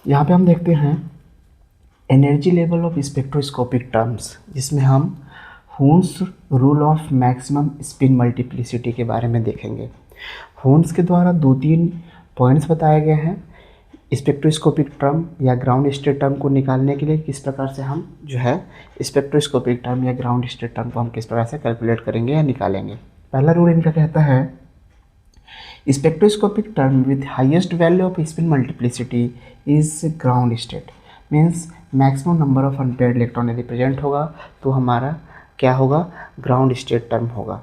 यहाँ पे हम देखते हैं energy level of spectroscopic terms, जिसमें हम Hund's rule of maximum spin multiplicity के बारे में देखेंगे। हून्स के द्वारा 2-3 पॉइंट्स बताए गए हैं स्पेक्ट्रोस्कोपिक टर्म या ग्राउंड स्टेट टर्म को निकालने के लिए, किस प्रकार से हम जो है स्पेक्ट्रोस्कोपिक टर्म या ग्राउंड स्टेट टर्म को हम किस प्रकार से कैलकुलेट करेंगे या निकालेंगे। पहला रूल इनका कहता है spectroscopic term with highest value off spin multiplicity is ground state, means maximum number of unpaired electron यदि प्रेजेंट होगा तो हमारा क्या होगा, ग्राउंड स्टेट टर्म होगा।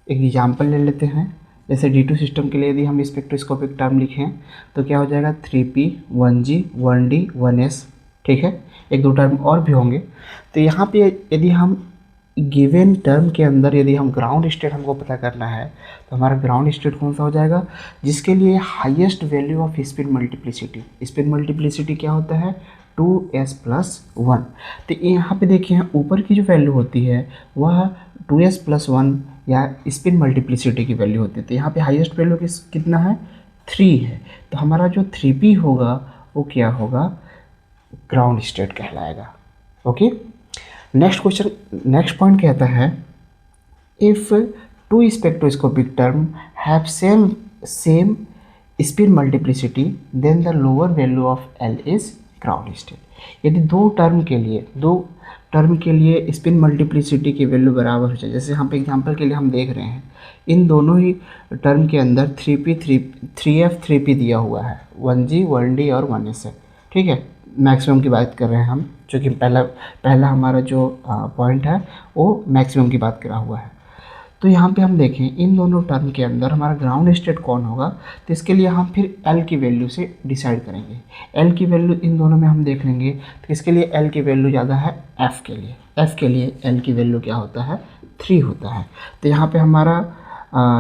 एक एग्जाम्पल ले लेते हैं, जैसे D2 सिस्टम के लिए यदि हम स्पेक्ट्रोस्कोपिक टर्म लिखें तो क्या हो जाएगा 3p 1g 1d 1s, ठीक है। एक दो टर्म और भी होंगे। तो यहाँ पे यदि हम गिवन टर्म के अंदर यदि हम ग्राउंड स्टेट हमको पता करना है तो हमारा ग्राउंड स्टेट कौन सा हो जाएगा, जिसके लिए highest value off spin multiplicity, spin multiplicity क्या होता है 2s+1। तो यहाँ पे देखिए ऊपर की जो वैल्यू होती है वह 2s+1 या स्पिन मल्टीप्लिसिटी की वैल्यू होती है। तो यहाँ पे हाईएस्ट वैल्यू कितना है 3 है, तो हमारा जो 3p होगा वो क्या होगा, ग्राउंड स्टेट कहलाएगा। Okay, next question, next point कहता है if two spectroscopic term have same spin multiplicity then the lower value of L is ground state. यदि दो टर्म के लिए स्पिन मल्टीप्लिसिटी की वैल्यू बराबर हो जाए, जैसे यहाँ पे एग्जांपल के लिए हम देख रहे हैं इन दोनों ही टर्म के अंदर 3f 3p दिया हुआ है, 1g 1d और 1s है, ठीक है। मैक्सिमम की बात कर रहे हैं हम, क्योंकि पहला हमारा जो पॉइंट है वो मैक्सिमम की बात करा हुआ है। तो यहाँ पे हम देखें इन दोनों टर्म के अंदर हमारा ग्राउंड स्टेट कौन होगा, तो इसके लिए हम फिर L की वैल्यू से डिसाइड करेंगे। L की वैल्यू इन दोनों में हम देख लेंगे, तो इसके लिए L की वैल्यू ज़्यादा है F के लिए L की वैल्यू क्या होता है 3 होता है। तो यहाँ पे हमारा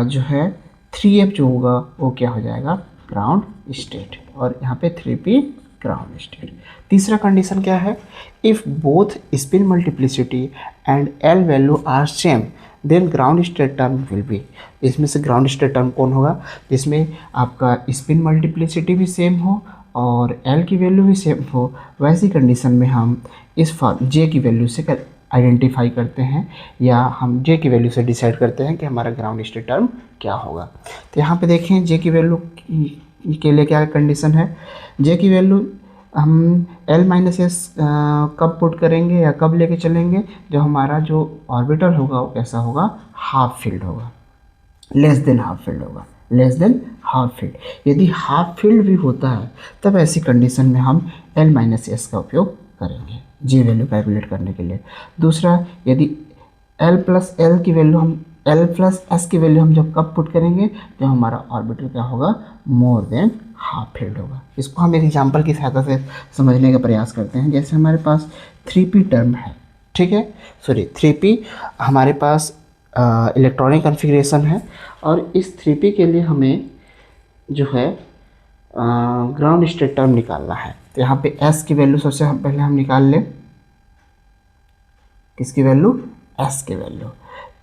जो है 3f जो होगा वो क्या हो जाएगा ग्राउंड स्टेट, और यहाँ पे 3p ग्राउंड स्टेट। तीसरा कंडीशन क्या है, if both spin multiplicity and L value are same then ground state term will be. इसमें से ग्राउंड स्टेट टर्म कौन होगा, जिसमें आपका स्पिन मल्टीप्लिसिटी भी सेम हो और L की वैल्यू भी सेम हो। वैसी कंडीशन में हम इस फॉर्म J की वैल्यू से आइडेंटिफाई करते हैं या हम J की वैल्यू से डिसाइड करते हैं कि हमारा ग्राउंड स्टेट टर्म क्या होगा। तो यहाँ पे देखें J की वैल्यू के लिए क्या कंडीशन है, J की वैल्यू हम L-s कब पुट करेंगे या कब लेके चलेंगे, जब हमारा जो ऑर्बिटल होगा वो कैसा होगा, हाफ फील्ड होगा, लेस देन हाफ फील्ड होगा, लेस देन हाफ फील्ड। यदि हाफ फील्ड भी होता है तब ऐसी कंडीशन में हम L-s का उपयोग करेंगे J वैल्यू कैलकुलेट करने के लिए। दूसरा, यदि L+s की वैल्यू हम जब कब पुट करेंगे, जब हमारा ऑर्बिटल क्या होगा, मोर देन हाफ फील्ड होगा। इसको हम एक एग्जांपल की सहायता से समझने का प्रयास करते हैं। जैसे हमारे पास 3p टर्म है, ठीक है, सॉरी 3p हमारे पास इलेक्ट्रॉनिक कॉन्फ़िगरेशन है, और इस 3p के लिए हमें जो है ग्राउंड स्टेट टर्म निकालना है। तो यहाँ पे s की वैल्यू सबसे पहले हम निकाल लें, किसकी वैल्यू, s की वैल्यू।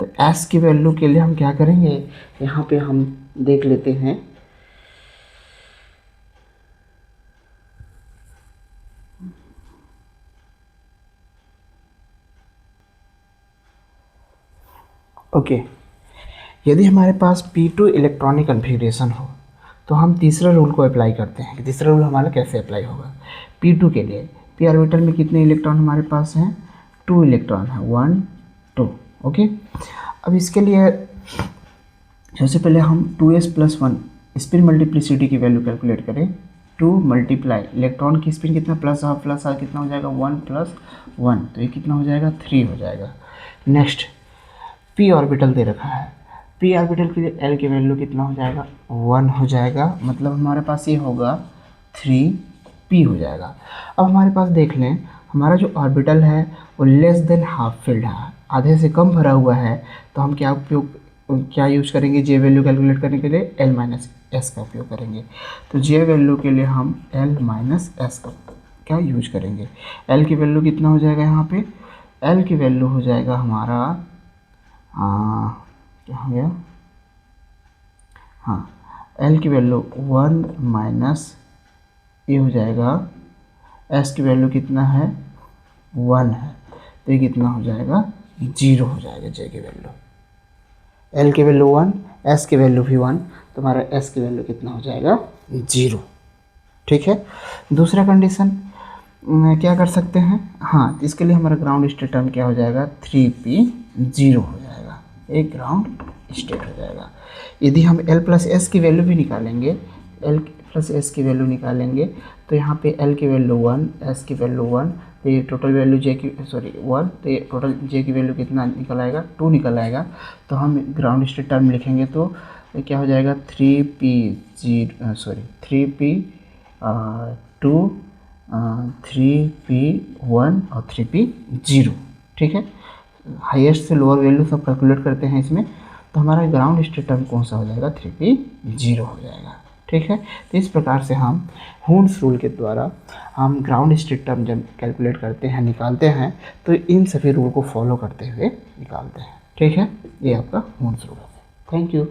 तो s की वैल्यू के लिए हम क्या करेंगे, यहाँ पे हम देख लेते हैं ओके यदि हमारे पास P2 इलेक्ट्रॉनिक कॉन्फ़िगरेशन हो तो हम तीसरा रूल को अप्लाई करते हैं। तीसरा रूल हमारा कैसे अप्लाई होगा, P2 के लिए p ऑर्बिटल में कितने इलेक्ट्रॉन हमारे पास हैं, 2 इलेक्ट्रॉन है, 1 2। ओके, अब इसके लिए सबसे पहले हम 2s+1 स्पिन मल्टीप्लिसिटी की वैल्यू कैलकुलेट करें। 2 मल्टीप्लाई इलेक्ट्रॉन की स्पिन कितना प्लस हाफ कितना हो जाएगा 1 + 1, तो ये कितना हो जाएगा 3 हो जाएगा। नेक्स्ट p ऑर्बिटल दे रखा है, p ऑर्बिटल के लिए L की वैल्यू कितना हो जाएगा 1 हो जाएगा, मतलब हमारे पास ये होगा 3p हो जाएगा। अब हमारे पास देख लें हमारा जो ऑर्बिटल है वो लेस देन हाफ फील्ड है, आधे से कम भरा हुआ है, तो हम क्या यूज करेंगे, J वैल्यू कैलकुलेट करने के लिए L-s का उपयोग करेंगे। तो J वैल्यू के लिए हम L-s का क्या यूज करेंगे। L की वैल्यू कितना हो जाएगा, यहाँ पे L की वैल्यू हो जाएगा हमारा क्या हो गया, हाँ L की वैल्यू 1 - ये हो जाएगा एस की वैल्यू कितना है 1 है, तो ये कितना हो जाएगा 0 हो जाएगा जे की वैल्यू। एल की वैल्यू 1, एस की वैल्यू भी 1, तुम्हारा एस की वैल्यू कितना हो जाएगा 0। ठीक है। दूसरा कंडीशन क्या कर सकते हैं, हाँ, तो इसके लिए हमारा ग्राउंड स्टेट टर्म क्या हो जाएगा 3p0 हो जाएगा, एक ग्राउंड स्टेट हो जाएगा। यदि हम l प्लस एस की वैल्यू भी निकालेंगे, l प्लस एस की वैल्यू निकालेंगे, तो यहाँ पे l की वैल्यू 1, s की वैल्यू 1, तो ये टोटल वैल्यू j की 1, तो ये टोटल j की वैल्यू कितना निकल आएगा 2 निकल आएगा। तो हम ग्राउंड स्टेट टर्म लिखेंगे तो क्या हो जाएगा 3p2 3p1 और 3p0। ठीक है। हाईएस्ट से लोअर वैल्यू सब कैलकुलेट करते हैं इसमें, तो हमारा ग्राउंड स्टेट टर्म कौन सा हो जाएगा 3p0 हो जाएगा। ठीक है। तो इस प्रकार से हम हून्स रूल के द्वारा हम ग्राउंड स्टेट टर्म जब कैलकुलेट करते हैं, निकालते हैं, तो इन सभी रूल को फॉलो करते हुए निकालते हैं। ठीक है। ये आपका हून्स रूल है। Thank you.